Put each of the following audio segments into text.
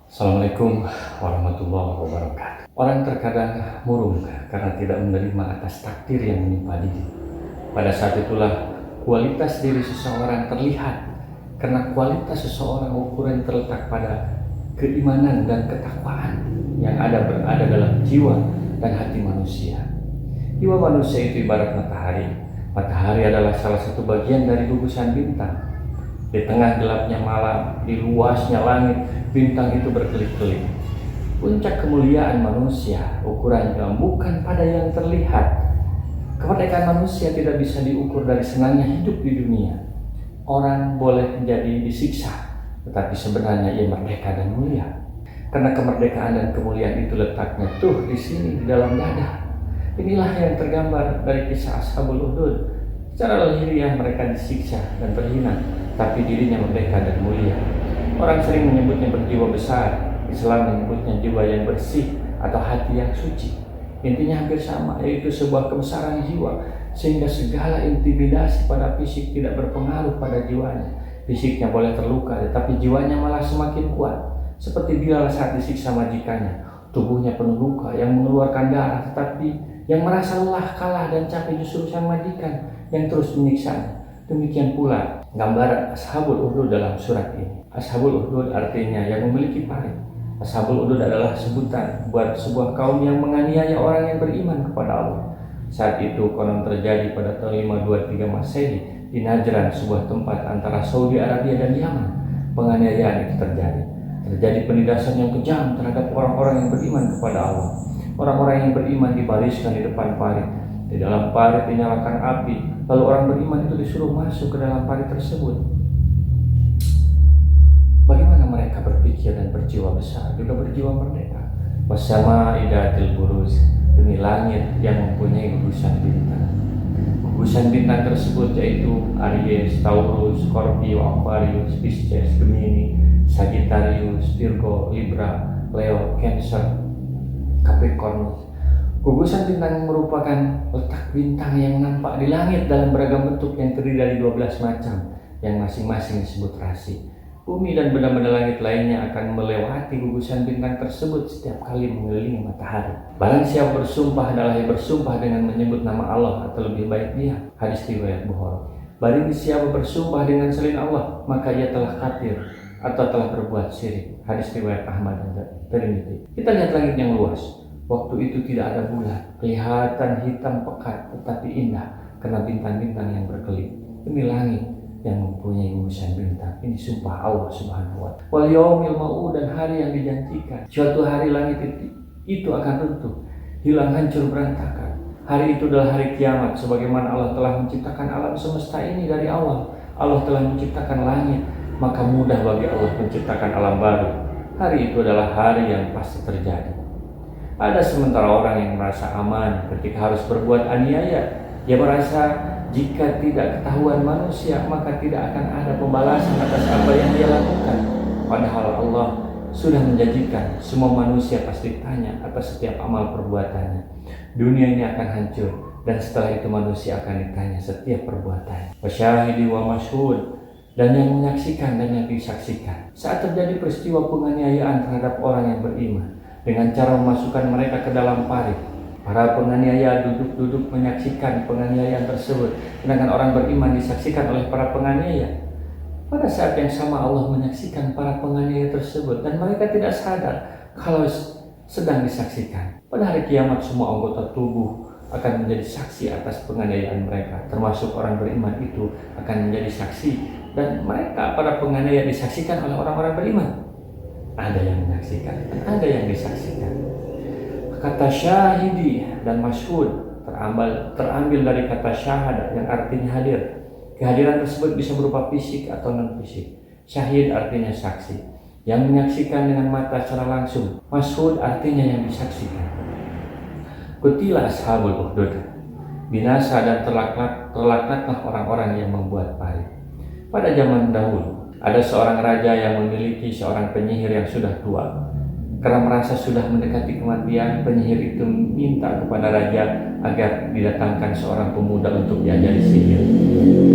Assalamualaikum warahmatullahi wabarakatuh. Orang terkadang murung karena tidak menerima atas takdir yang menimpa diri. Pada saat itulah kualitas diri seseorang terlihat, karena kualitas seseorang ukuran terletak pada keimanan dan ketakwaan yang berada dalam jiwa dan hati manusia. Jiwa manusia itu ibarat matahari. Matahari adalah salah satu bagian dari gugusan bintang. Di tengah gelapnya malam, di luasnya langit, bintang itu berkelip-kelip. Puncak kemuliaan manusia ukurannya bukan pada yang terlihat. Kemerdekaan manusia tidak bisa diukur dari senangnya hidup di dunia. Orang boleh menjadi disiksa, tetapi sebenarnya ia merdeka dan mulia. Karena kemerdekaan dan kemuliaan itu letaknya tuh di sini, di dalam dada. Inilah yang tergambar dari kisah Ashabul Ukhdud. Secara lahiriah mereka disiksa dan terhina, tapi dirinya merdeka dan mulia. Orang sering menyebutnya berjiwa besar. Islam menyebutnya jiwa yang bersih atau hati yang suci. Intinya hampir sama, yaitu sebuah kebesaran jiwa, sehingga segala intimidasi pada fisik tidak berpengaruh pada jiwanya. Fisiknya boleh terluka, tetapi jiwanya malah semakin kuat. Seperti Bilal saat disiksa majikannya, tubuhnya penuh luka yang mengeluarkan darah, tetapi yang merasa lelah, kalah, dan capek justru sang majikan yang terus menyiksanya. Demikian pula gambaran Ashabul Ukhdud dalam surat ini. Ashabul Ukhdud artinya yang memiliki parit. Ashabul Ukhdud adalah sebutan buat sebuah kaum yang menganiaya orang yang beriman kepada Allah. Saat itu konon terjadi pada tahun 523 Masehi di Najran, sebuah tempat antara Saudi Arabia dan Yaman. Penganiayaan itu terjadi penindasan yang kejam terhadap orang-orang yang beriman kepada Allah. Orang-orang yang beriman dibariskan di depan parit. Di dalam parit dinyalakan api, lalu orang beriman itu disuruh masuk ke dalam parit tersebut. Bagaimana mereka berpikir dan berjiwa besar, juga berjiwa merdeka. Wasama idatil buruz, demi langit yang mempunyai gugusan bintang. Gugusan bintang tersebut yaitu Aries, Taurus, Scorpio, Aquarius, Pisces, Gemini, Sagittarius, Virgo, Libra, Leo, Cancer, Capricornus. Gugusan bintang merupakan letak bintang yang nampak di langit dalam beragam bentuk yang terdiri dari 12 macam yang masing-masing disebut rasi. Bumi dan benda-benda langit lainnya akan melewati gugusan bintang tersebut setiap kali mengelilingi matahari. Barang siapa bersumpah adalah yang bersumpah dengan menyebut nama Allah atau lebih baik dia. Hadis riwayat Bukhari. Barang siapa bersumpah dengan selain Allah, maka ia telah kafir atau telah berbuat syirik. Hadis riwayat Ahmad dan Tirmidzi. Kita lihat langit yang luas. Waktu itu tidak ada bulan, kelihatan hitam pekat tetapi indah karena bintang-bintang yang berkelip. Demi langit yang mempunyai gugusan bintang, ini sumpah Allah Subhanahu wa Ta'ala. Wal yaumil mau'ud, dan hari yang dijanjikan. Suatu hari langit itu akan runtuh, hilang, hancur, berantakan. Hari itu adalah hari kiamat, sebagaimana Allah telah menciptakan alam semesta ini dari awal. Allah telah menciptakan langit, maka mudah bagi Allah menciptakan alam baru. Hari itu adalah hari yang pasti terjadi. Ada sementara orang yang merasa aman ketika harus berbuat aniaya. Dia merasa jika tidak ketahuan manusia, maka tidak akan ada pembalasan atas apa yang dia lakukan. Padahal Allah sudah menjanjikan semua manusia pasti tanya atas setiap amal perbuatannya. Dunia ini akan hancur, dan setelah itu manusia akan ditanya setiap perbuatannya. Wasyahidi wa masyhud, dan yang menyaksikan dan yang disaksikan. Saat terjadi peristiwa penganiayaan terhadap orang yang beriman, dengan cara memasukkan mereka ke dalam parit, para penganiaya duduk-duduk menyaksikan penganiayaan tersebut, sedangkan orang beriman disaksikan oleh para penganiaya. Pada saat yang sama Allah menyaksikan para penganiaya tersebut, dan mereka tidak sadar kalau sedang disaksikan. Pada hari kiamat semua anggota tubuh akan menjadi saksi atas penganiayaan mereka, termasuk orang beriman itu akan menjadi saksi, dan mereka para penganiaya disaksikan oleh orang-orang beriman. Ada yang menyaksikan dan ada yang disaksikan. Kata syahidi dan masyhud terambil dari kata syahada yang artinya hadir. Kehadiran tersebut bisa berupa fisik atau non fisik. Syahid artinya saksi, yang menyaksikan dengan mata secara langsung. Masyhud artinya yang disaksikan. Qutila ashabul ukhdud, binasa dan terlaknatlah orang-orang yang membuat parit. Pada zaman dahulu ada seorang raja yang memiliki seorang penyihir yang sudah tua. Karena merasa sudah mendekati kematian, penyihir itu minta kepada raja agar didatangkan seorang pemuda untuk diajari sihir.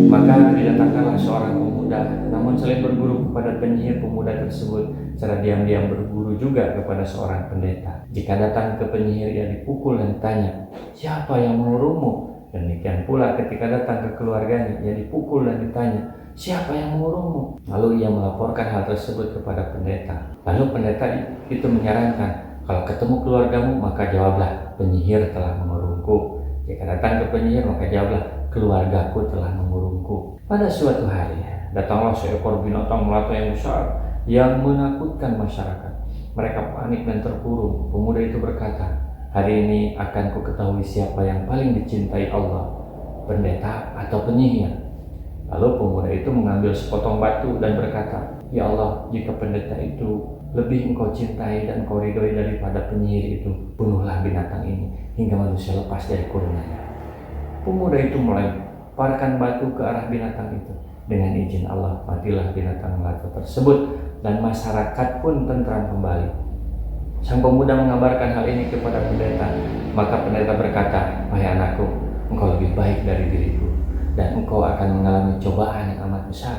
Maka didatangkanlah seorang pemuda, namun selain berguru kepada penyihir, pemuda tersebut secara diam-diam berguru juga kepada seorang pendeta. Jika datang ke penyihir, ia dipukul dan ditanya, siapa yang mengurungmu? Demikian pula ketika datang ke keluarganya, ia dipukul dan ditanya, siapa yang mengurungmu? Lalu ia melaporkan hal tersebut kepada pendeta. Lalu pendeta itu menyarankan, kalau ketemu keluargamu maka jawablah, penyihir telah mengurungku. Jika datang ke penyihir maka jawablah, keluargaku telah mengurungku. Pada suatu hari, datanglah seekor binatang melata yang besar yang menakutkan masyarakat. Mereka panik dan terkurung. Pemuda itu berkata, hari ini akan ku ketahui siapa yang paling dicintai Allah, pendeta atau penyihir. Lalu pemuda itu mengambil sepotong batu dan berkata, ya Allah, jika pendeta itu lebih engkau cintai dan engkau ridhoi daripada penyihir itu, bunuhlah binatang ini hingga manusia lepas dari kurungannya. Pemuda itu melemparkan batu ke arah binatang itu. Dengan izin Allah, matilah binatang melata tersebut dan masyarakat pun tentram kembali. Sang pemuda mengabarkan hal ini kepada pendeta. Maka pendeta berkata, wahai anakku, engkau lebih baik dari diriku dan engkau akan mengalami cobaan yang amat besar.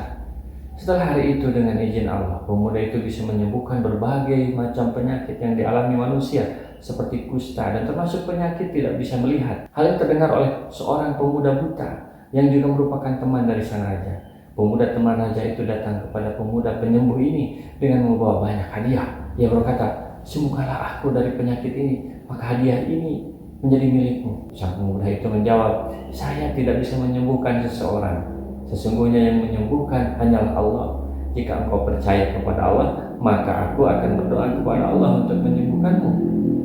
Setelah hari itu, dengan izin Allah, pemuda itu bisa menyembuhkan berbagai macam penyakit yang dialami manusia, seperti kusta dan termasuk penyakit tidak bisa melihat. Hal yang terdengar oleh seorang pemuda buta yang juga merupakan teman dari sang raja. Pemuda teman raja itu datang kepada pemuda penyembuh ini dengan membawa banyak hadiah. Ia berkata, sembuhkanlah aku dari penyakit ini, maka hadiah ini menjadi milikmu. Sang pemuda itu menjawab, saya tidak bisa menyembuhkan seseorang. Sesungguhnya yang menyembuhkan hanyalah Allah. Jika engkau percaya kepada Allah, maka aku akan berdoa kepada Allah untuk menyembuhkanmu.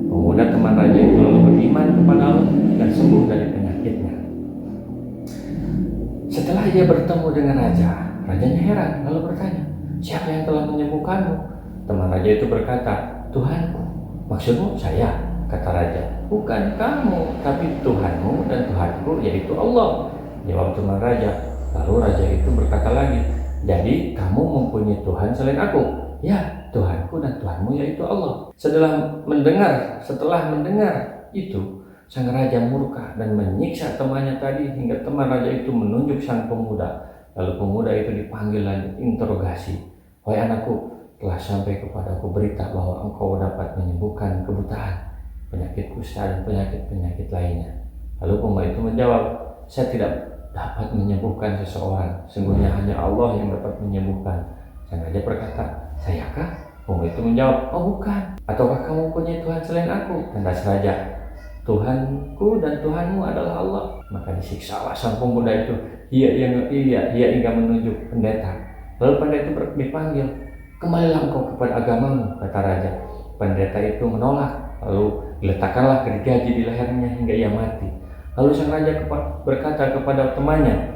Pemuda teman raja itu lalu beriman kepada Allah dan sembuh dari penyakitnya. Setelah ia bertemu dengan raja, rajanya heran lalu bertanya, siapa yang telah menyembuhkanmu? Teman raja itu berkata, Tuhanku. Maksudmu saya? Kata raja. Bukan kamu, tapi Tuhanmu dan Tuhanku, yaitu Allah. Jawab teman raja. Lalu raja itu berkata lagi, jadi kamu mempunyai Tuhan selain aku? Ya, Tuhanku dan Tuhanmu yaitu Allah. Setelah mendengar itu, sang raja murka dan menyiksa temannya tadi hingga teman raja itu menunjuk sang pemuda. Lalu pemuda itu dipanggil dan interogasi. Wahai anakku, telah sampai kepadaku berita bahwa engkau dapat menyembuhkan kebutaan, penyakit kusta dan penyakit-penyakit lainnya. Lalu pemuda itu menjawab, saya tidak dapat menyembuhkan seseorang, sungguhnya hanya Allah yang dapat menyembuhkan. Sang raja berkata, sayakah? Pemuda itu menjawab, oh bukan. Ataukah kamu punya Tuhan selain aku? Tanda raja, Tuhanku dan Tuhanmu adalah Allah. Maka disiksalah sang pemuda itu. Ia hingga menunjuk pendeta. Lalu pendeta itu dipanggil, kembalilah engkau kepada agamamu, kata raja. Pendeta itu menolak, lalu diletakkanlah gergaji di lehernya hingga ia mati. Lalu sang raja berkata kepada temannya,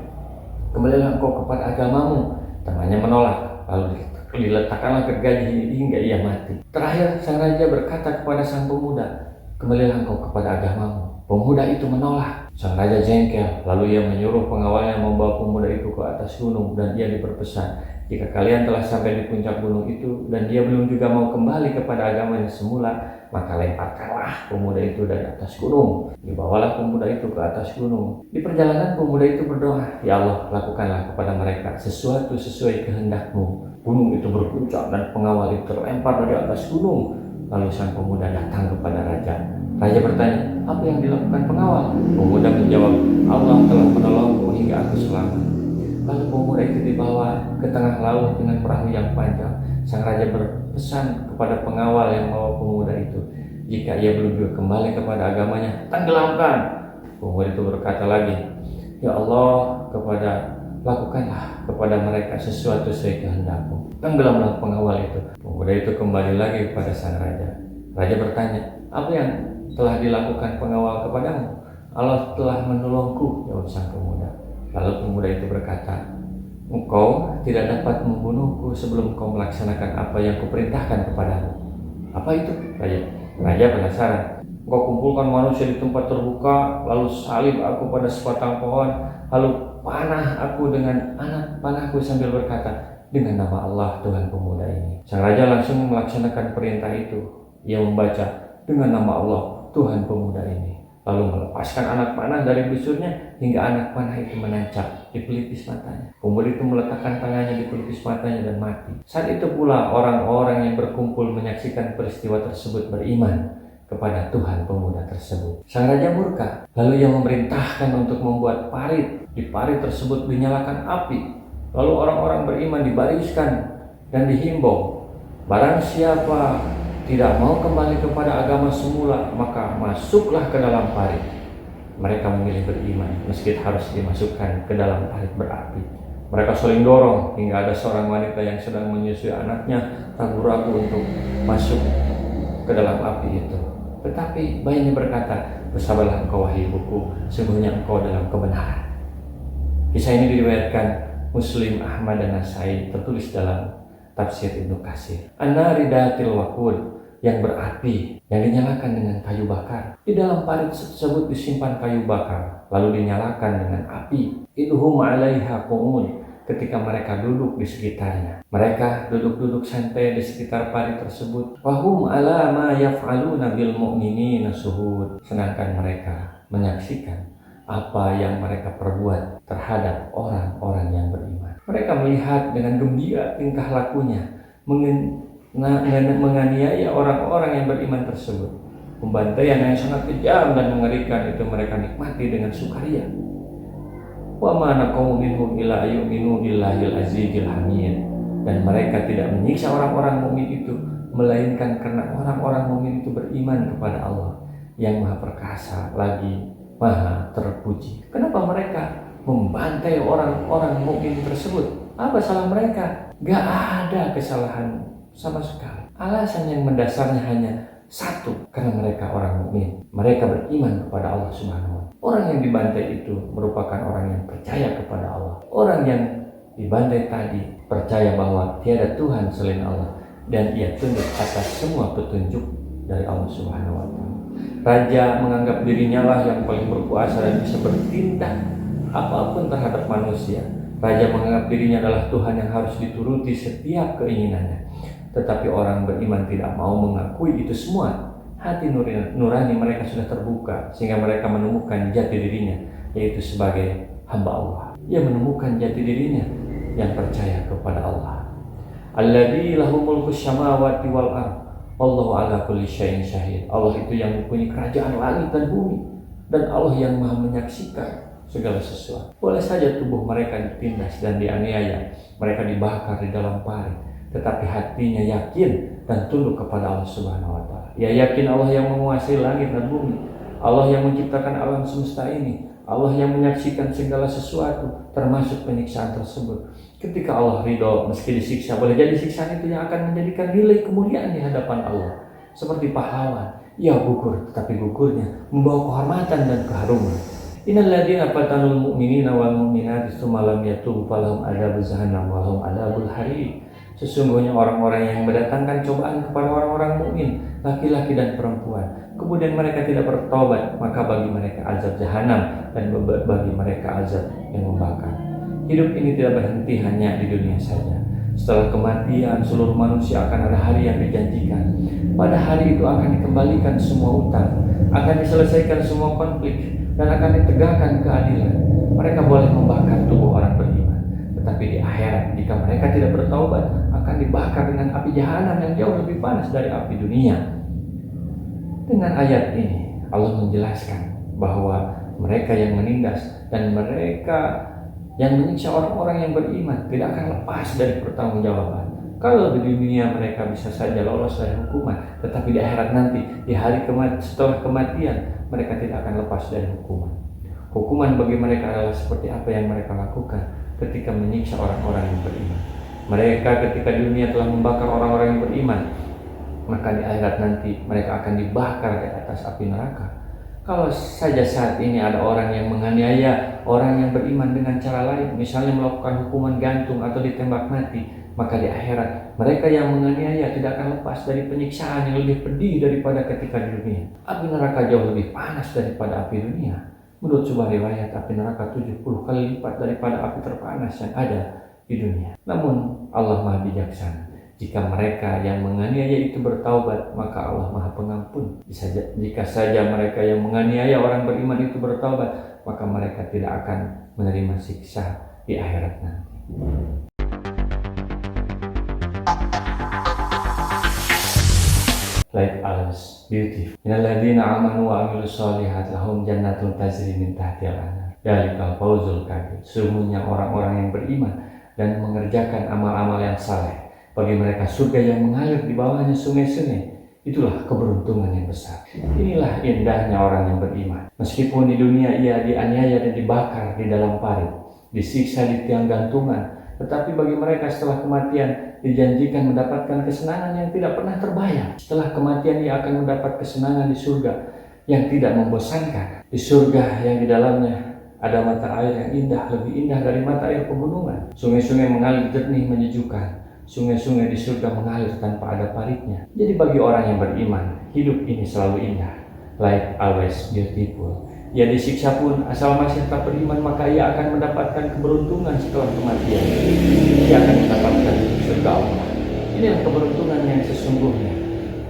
kembalilah engkau kepada agamamu. Temannya menolak, lalu diletakkanlah gergaji hingga ia mati. Terakhir sang raja berkata kepada sang pemuda, kembalilah engkau kepada agamamu. Pemuda itu menolak. Sang raja jengkel, lalu ia menyuruh pengawalnya membawa pemuda itu ke atas gunung dan ia berpesan, jika kalian telah sampai di puncak gunung itu dan dia belum juga mau kembali kepada agamanya semula, maka lemparkanlah pemuda itu dari atas gunung. Dibawalah pemuda itu ke atas gunung. Di perjalanan pemuda itu berdoa, ya Allah, lakukanlah kepada mereka sesuatu sesuai kehendak-Mu. Gunung itu berguncang dan pengawal itu terlempar dari atas gunung. Lalu sang pemuda datang kepada raja. Raja bertanya, apa yang dilakukan pengawal? Pemuda menjawab, Allah telah menolongku hingga aku selamat. Lalu pemuda itu dibawa ke tengah laut dengan perahu yang panjang. Sang raja berpesan kepada pengawal yang membawa pemuda itu, jika ia belum juga kembali kepada agamanya, tenggelamkan. Pemuda itu berkata lagi, ya Allah, lakukanlah kepada mereka sesuatu sesuai kehendak-Mu. Tenggelamlah pengawal itu. Pemuda itu kembali lagi kepada sang raja. Raja bertanya, apa yang telah dilakukan pengawal kepadamu? Allah telah menolongku, jawab sang pemuda. Lalu pemuda itu berkata, engkau tidak dapat membunuhku sebelum kau melaksanakan apa yang kuperintahkan kepadamu. Apa itu? Raja penasaran. Engkau kumpulkan manusia di tempat terbuka, lalu salib aku pada sebatang pohon, lalu panah aku dengan anak panahku sambil berkata, dengan nama Allah Tuhan pemuda ini. Sang raja langsung melaksanakan perintah itu. Ia membaca, dengan nama Allah, Tuhan pemuda ini. Lalu melepaskan anak panah dari busurnya hingga anak panah itu menancap di pelipis matanya. Pemuda itu meletakkan tangannya di pelipis matanya dan mati. Saat itu pula orang-orang yang berkumpul menyaksikan peristiwa tersebut beriman kepada Tuhan pemuda tersebut. Sang raja murka, lalu ia memerintahkan untuk membuat parit. Di parit tersebut dinyalakan api. Lalu orang-orang beriman dibariskan dan dihimbau, barang siapa tidak mau kembali kepada agama semula, maka masuklah ke dalam parit. Mereka memilih beriman meski harus dimasukkan ke dalam parit berapi. Mereka saling dorong hingga ada seorang wanita yang sedang menyusui anaknya ragu-ragu untuk masuk ke dalam api itu. Tetapi bayinya berkata, bersabarlah engkau wahai ibuku, sungguhnya engkau dalam kebenaran. Kisah ini diriwayatkan Muslim, Ahmad, dan Nasai, tertulis dalam Tafsir Ibnu Katsir. An-nari datil waqud, yang berapi, yang dinyalakan dengan kayu bakar. Di dalam parit tersebut disimpan kayu bakar, lalu dinyalakan dengan api. Idhum 'alaiha qu'ud, ketika mereka duduk di sekitarnya. Mereka duduk-duduk santai di sekitar parit tersebut. Wahum 'ala ma yaf'aluna bil mu'minina suhud, sedangkan mereka menyaksikan apa yang mereka perbuat terhadap orang-orang yang beriman. Mereka melihat dengan gembira tingkah lakunya, menganiaya orang-orang yang beriman tersebut. Pembantaian yang sangat kejam dan mengerikan itu mereka nikmati dengan sukaria. Wa ma naqamu minhum illa ayyuminu billahil azizil hamid, dan mereka tidak menyiksa orang-orang mukmin itu melainkan karena orang-orang mukmin itu beriman kepada Allah yang Maha Perkasa lagi Maha terpuji. Kenapa mereka membantai orang-orang mukmin tersebut? Apa salah mereka? Gak ada kesalahan sama sekali. Alasan yang mendasarnya hanya satu, karena mereka orang mukmin. Mereka beriman kepada Allah Subhanahu wa Ta'ala. Orang yang dibantai itu merupakan orang yang percaya kepada Allah. Orang yang dibantai tadi percaya bahwa tiada Tuhan selain Allah dan ia tunduk atas semua petunjuk dari Allah Subhanahu wa Ta'ala. Raja menganggap dirinya lah yang paling berkuasa dan bisa bertindak apapun terhadap manusia. Raja menganggap dirinya adalah Tuhan yang harus dituruti setiap keinginannya. Tetapi orang beriman tidak mau mengakui itu semua. Hati nurani mereka sudah terbuka sehingga mereka menemukan jati dirinya, yaitu sebagai hamba Allah. Ia menemukan jati dirinya yang percaya kepada Allah. Alladzi lahu mulku samawati wal ardh, Allahu ala kulli syai'in syahid. Allah itu yang mempunyai kerajaan langit dan bumi, dan Allah yang Maha menyaksikan segala sesuatu. Boleh saja tubuh mereka ditindas dan dianiaya, mereka dibakar di dalam parit, tetapi hatinya yakin dan tunduk kepada Allah Subhanahu wa Ta'ala. Ia yakin Allah yang menguasai langit dan bumi, Allah yang menciptakan alam semesta ini, Allah yang menyaksikan segala sesuatu termasuk penyiksaan tersebut. Ketika Allah ridho meski disiksa, boleh jadi siksaan itu yang akan menjadikan nilai kemuliaan di hadapan Allah. Seperti pahlawan, ia gugur, tetapi gugurnya membawa kehormatan dan keharuman. Innal ladzina fatanul mu'minina wal mu'minati tsumma lam yatubu falahum adzabuz jahannam wa lahum adzabul hariq. Sesungguhnya orang-orang yang mendatangkan cobaan kepada orang-orang mukmin, laki-laki dan perempuan, kemudian mereka tidak bertobat, maka bagi mereka azab jahanam dan bagi mereka azab yang membakar. Hidup ini tidak berhenti hanya di dunia saja. Setelah kematian, seluruh manusia akan ada hari yang dijanjikan. Pada hari itu akan dikembalikan semua utang, akan diselesaikan semua konflik, dan akan ditegakkan keadilan. Mereka boleh membakar tubuh orang beriman, tetapi di akhirat jika mereka tidak bertaubat, akan dibakar dengan api jahanam yang jauh lebih panas dari api dunia. Dengan ayat ini Allah menjelaskan bahwa mereka yang menindas dan mereka yang menyiksa orang-orang yang beriman tidak akan lepas dari pertanggungjawaban. Kalau di dunia mereka bisa saja lolos dari hukuman, tetapi di akhirat nanti, di hari setelah kematian, mereka tidak akan lepas dari hukuman. Hukuman bagi mereka adalah seperti apa yang mereka lakukan ketika menyiksa orang-orang yang beriman. Mereka ketika di dunia telah membakar orang-orang yang beriman, maka di akhirat nanti mereka akan dibakar di atas api neraka. Kalau saja saat ini ada orang yang menganiaya orang yang beriman dengan cara lain, misalnya melakukan hukuman gantung atau ditembak mati, maka di akhirat mereka yang menganiaya tidak akan lepas dari penyiksaan yang lebih pedih daripada ketika di dunia. Api neraka jauh lebih panas daripada api dunia. Menurut sebuah riwayat, api neraka 70 kali lipat daripada api terpanas yang ada di dunia. Namun Allah Maha Bijaksana. Jika mereka yang menganiaya itu bertaubat, maka Allah Maha Pengampun. Jika saja mereka yang menganiaya orang beriman itu bertaubat, maka mereka tidak akan menerima siksa di akhirat nanti. Like others, beautiful. Innalladzina amanu wa amilus sholihat lahum jannatun tajri min tahtiha al-anhar. Dalikal fawzul kabir. Sesungguhnya orang-orang yang beriman dan mengerjakan amal-amal yang saleh, bagi mereka surga yang mengalir di bawahnya sungai-sungai. Itulah keberuntungan yang besar. Inilah indahnya orang yang beriman. Meskipun di dunia ia dianiaya dan dibakar di dalam parit, disiksa di tiang gantungan, tetapi bagi mereka setelah kematian dijanjikan mendapatkan kesenangan yang tidak pernah terbayang. Setelah kematian ia akan mendapat kesenangan di surga yang tidak membosankan. Di surga yang di dalamnya ada mata air yang indah, lebih indah dari mata air pegunungan. Sungai-sungai mengalir jernih menyejukkan. Sungai-sungai di surga mengalir tanpa ada paritnya. Jadi bagi orang yang beriman, hidup ini selalu indah. Life always beautiful. Ia disiksa pun asal masih tetap beriman, maka ia akan mendapatkan keberuntungan setelah kematian. Ia akan mendapatkan surga Allah. Inilah keberuntungan yang sesungguhnya.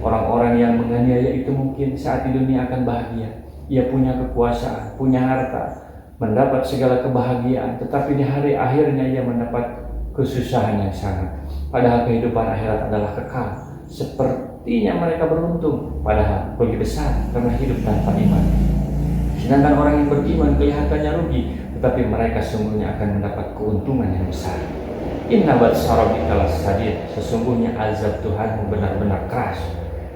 Orang-orang yang menganiaya itu mungkin saat di dunia akan bahagia. Ia punya kekuasaan, punya harta, mendapat segala kebahagiaan, tetapi di hari akhirnya ia mendapat kesusahan yang sangat. Padahal kehidupan akhirat adalah kekal. Sepertinya mereka beruntung, padahal rugi besar karena hidup tanpa iman. Sedangkan orang yang beriman kelihatannya rugi, tetapi mereka sungguhnya akan mendapat keuntungan yang besar. Inna batsya rabbika lasyadid. Sesungguhnya azab Tuhanmu benar-benar keras.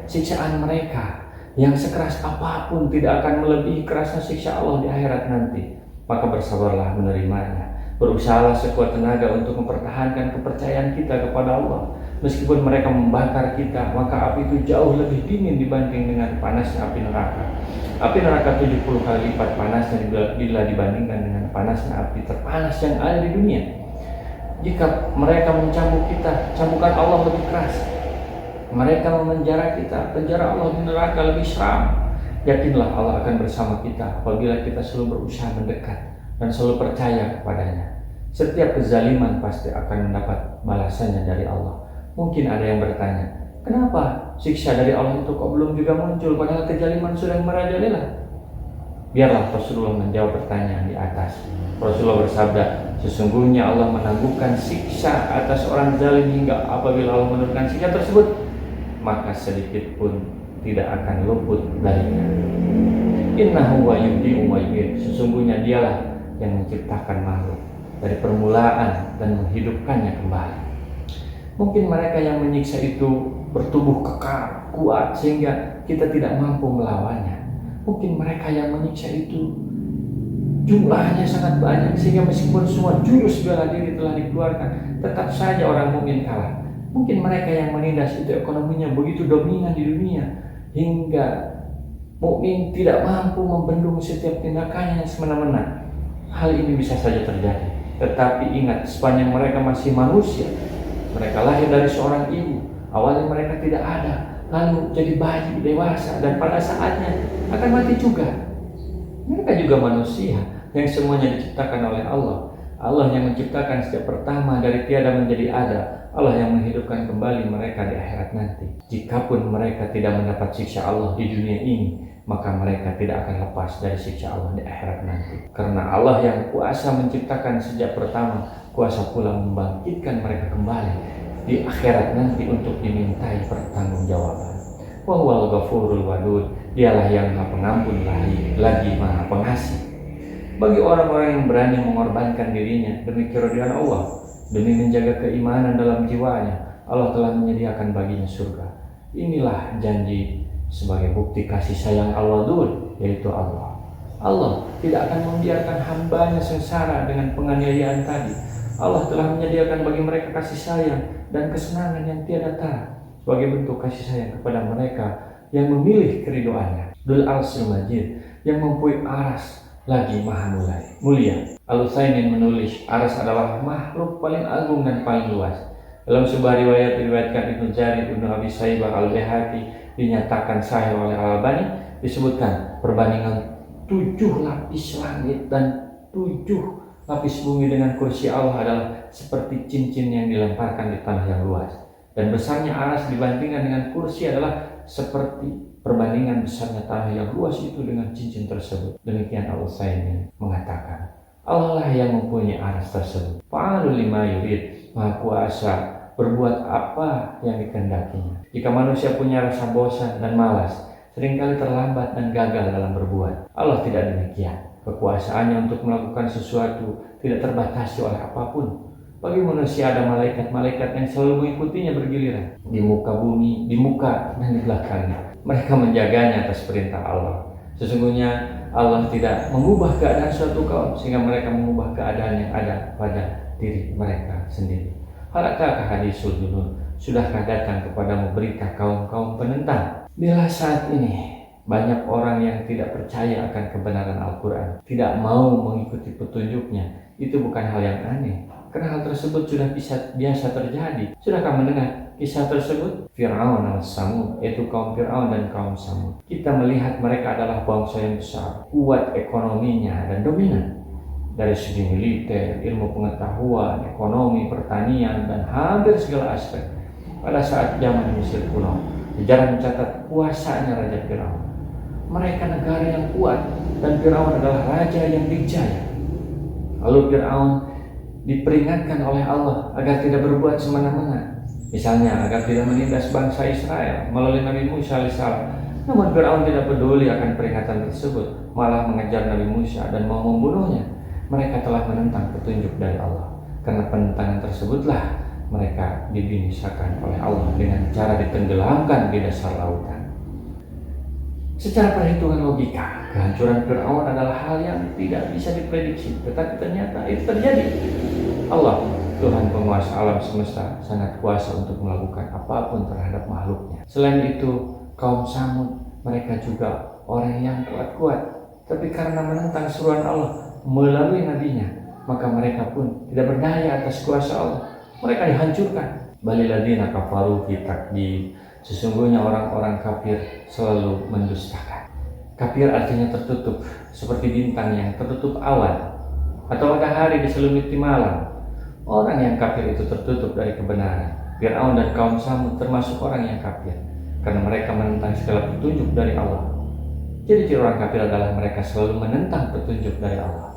Siksaan mereka yang sekeras apapun tidak akan melebihi kerasnya siksa Allah di akhirat nanti. Maka bersabarlah menerimanya. Berusahalah sekuat tenaga untuk mempertahankan kepercayaan kita kepada Allah. Meskipun mereka membakar kita, maka api itu jauh lebih dingin dibanding dengan panasnya api neraka. Api neraka 70 kali lipat panasnya bila dibandingkan dengan panasnya api terpanas yang ada di dunia. Jika mereka mencambuk kita, cambukan Allah lebih keras. Mereka memenjara kita, penjara Allah di neraka lebih seram. Yakinlah Allah akan bersama kita apabila kita selalu berusaha mendekat dan selalu percaya kepadanya. Setiap kezaliman pasti akan mendapat balasannya dari Allah. Mungkin ada yang bertanya, kenapa siksa dari Allah itu kok belum juga muncul padahal kezaliman sudah merajalela? Biarlah Rasulullah menjawab pertanyaan di atas. Rasulullah bersabda, sesungguhnya Allah menangguhkan siksa atas orang zalim hingga apabila Allah menurunkan siksa tersebut, maka sedikit pun tidak akan luput darinya. Innahu wa yubdi'u wa yu'id. Sesungguhnya dialah yang menciptakan makhluk dari permulaan dan menghidupkannya kembali. Mungkin mereka yang menyiksa itu bertubuh kekar, kuat sehingga kita tidak mampu melawannya. Mungkin mereka yang menyiksa itu jumlahnya sangat banyak sehingga meskipun semua jurus bela diri telah dikeluarkan, tetap saja orang mukmin kalah. Mungkin mereka yang menindas itu ekonominya begitu dominan di dunia hingga mukmin tidak mampu membendung setiap tindakannya yang semena-mena. Hal ini bisa saja terjadi. Tetapi ingat, sepanjang mereka masih manusia, mereka lahir dari seorang ibu, awalnya mereka tidak ada, lalu jadi bayi dewasa dan pada saatnya akan mati juga. Mereka juga manusia yang semuanya diciptakan oleh Allah. Allah yang menciptakan sejak pertama dari tiada menjadi ada. Allah yang menghidupkan kembali mereka di akhirat nanti. Jikapun mereka tidak mendapat siksa Allah di dunia ini, maka mereka tidak akan lepas dari siksa Allah di akhirat nanti. Karena Allah yang kuasa menciptakan sejak pertama, kuasa pula membangkitkan mereka kembali di akhirat nanti untuk dimintai pertanggungjawaban. Wa huwal ghafurul wadud. Dialah yang Maha Pengampun lagi Maha Pengasih. Bagi orang-orang yang berani mengorbankan dirinya demi keridhaan Allah, demi menjaga keimanan dalam jiwanya, Allah telah menyediakan baginya surga. Inilah janji sebagai bukti kasih sayang Al-Wadud, yaitu Allah. Allah tidak akan membiarkan hambanya sengsara dengan penganiayaan tadi. Allah telah menyediakan bagi mereka kasih sayang dan kesenangan yang tiada tara sebagai bentuk kasih sayang kepada mereka yang memilih keridhaannya. Dzul Arsyil Majid, yang mempunyai aras lagi maha mulia. Al-Utsaimin menulis, aras adalah makhluk paling agung dan paling luas. Dalam sebuah riwayat diriwayatkan Ibnu Jarir, Ibnu Abi Syaibah, Al-Baihaqi, dinyatakan sahih oleh Al-Albani, disebutkan perbandingan 7 lapis langit dan 7 lapis bumi dengan kursi Allah adalah seperti cincin yang dilemparkan di tanah yang luas. Dan besarnya aras dibandingkan dengan kursi adalah seperti perbandingan besarnya tanah yang luas itu dengan cincin tersebut. Demikian Al-Utsaimin mengatakan, Allah lah yang mempunyai aras tersebut. Fa'alul lima yurid, Maha Kuasa berbuat apa yang dikehendakinya. Jika manusia punya rasa bosan dan malas, seringkali terlambat dan gagal dalam berbuat. Allah tidak demikian. Kekuasaannya untuk melakukan sesuatu tidak terbatasi oleh apapun. Bagi manusia ada malaikat-malaikat yang selalu mengikutinya bergiliran di muka bumi, di muka dan di belakangnya. Mereka menjaganya atas perintah Allah. Sesungguhnya Allah tidak mengubah keadaan suatu kaum sehingga mereka mengubah keadaan yang ada pada diri mereka sendiri. Halakah hadisul junun, sudahkah datang kepadamu berita kaum-kaum penentang? Bila saat ini banyak orang yang tidak percaya akan kebenaran Al-Quran, tidak mau mengikuti petunjuknya, itu bukan hal yang aneh. Karena hal tersebut sudah biasa terjadi. Sudahkah mendengar kisah tersebut? Fir'aun al-Samud, yaitu kaum Fir'aun dan kaum Samud. Kita melihat mereka adalah bangsa yang besar, kuat ekonominya dan dominan. Dari segi militer, ilmu pengetahuan, ekonomi, pertanian, dan hampir segala aspek. Pada saat zaman Mesir kuno, sejarah mencatat kuasanya Raja Fir'aun. Mereka negara yang kuat dan Fir'aun adalah raja yang dijaya. Lalu Fir'aun diperingatkan oleh Allah agar tidak berbuat semena-mena. Misalnya agar tidak menindas bangsa Israel melalui Nabi Musa alaihissalam. Namun Fir'aun tidak peduli akan peringatan tersebut, malah mengejar Nabi Musa dan mau membunuhnya. Mereka telah menentang petunjuk dari Allah. Karena penentangan tersebutlah mereka dibinasakan oleh Allah dengan cara ditenggelamkan di dasar lautan. Secara perhitungan logika, kehancuran Fir'aun adalah hal yang tidak bisa diprediksi, tetapi ternyata itu terjadi. Allah, Tuhan penguasa alam semesta, sangat kuasa untuk melakukan apapun terhadap makhluknya. Selain itu, kaum Samud, mereka juga orang yang kuat-kuat, tapi karena menentang seruan Allah melalui nabinya, maka mereka pun tidak berdaya atas kuasa Allah. Mereka dihancurkan. Balilladina kafaru fi takdzib. Sesungguhnya orang-orang kafir selalu mendustakan. Kafir artinya tertutup, seperti bintang yang tertutup awan, atau matahari diselimiti malam. Orang yang kafir itu tertutup dari kebenaran. Fir'aun dan kaum Samud termasuk orang yang kafir, karena mereka menentang segala petunjuk dari Allah. Jadi ciri orang kafir adalah mereka selalu menentang petunjuk dari Allah.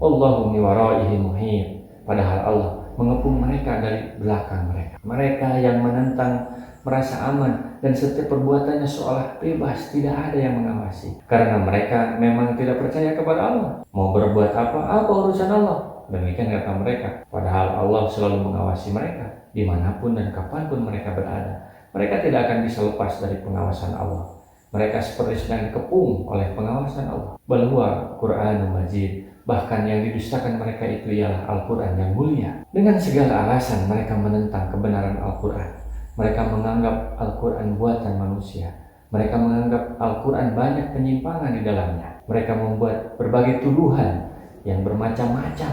Allahu min waraihi muhit. Padahal Allah mengepung mereka dari belakang mereka. Mereka yang menentang merasa aman dan setiap perbuatannya seolah bebas, tidak ada yang mengawasi. Karena mereka memang tidak percaya kepada Allah. Mau berbuat apa urusan Allah. Demikian kata mereka. Padahal Allah selalu mengawasi mereka dimanapun dan kapanpun mereka berada. Mereka tidak akan bisa lepas dari pengawasan Allah. Mereka seperti sedang dikepung oleh pengawasan Allah. Bal huwa Qur'anul Majid. Bahkan yang didustakan mereka itu ialah Al-Quran yang mulia. Dengan segala alasan mereka menentang kebenaran Al-Quran. Mereka menganggap Al-Quran buatan manusia. Mereka menganggap Al-Quran banyak penyimpangan di dalamnya. Mereka membuat berbagai tuduhan yang bermacam-macam,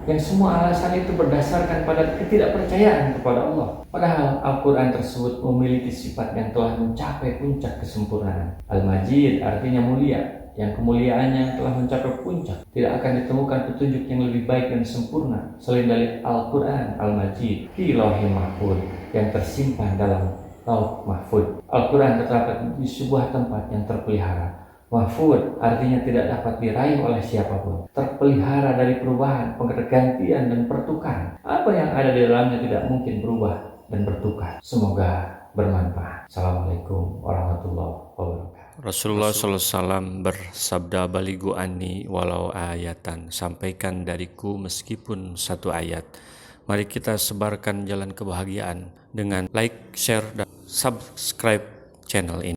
yang semua alasan itu berdasarkan pada ketidakpercayaan kepada Allah. Padahal Al-Quran tersebut memiliki sifat yang telah mencapai puncak kesempurnaan. Al-Majid artinya mulia, yang kemuliaannya telah mencapai puncak. Tidak akan ditemukan petunjuk yang lebih baik dan sempurna selain dari Al-Quran Al-Majid fi Lauhil Mahfuz, yang tersimpan dalam Lauh Mahfuz. Al-Quran terdapat di sebuah tempat yang terpelihara. Mahfuz artinya tidak dapat diraih oleh siapapun, terpelihara dari perubahan, pergantian dan pertukaran. Apa yang ada di dalamnya tidak mungkin berubah dan bertukar. Semoga bermanfaat. Assalamualaikum warahmatullahi wabarakatuh. Rasulullah SAW bersabda, baligu anni walau ayatan, sampaikan dariku meskipun satu ayat. Mari kita sebarkan jalan kebahagiaan dengan like, share, dan subscribe channel ini.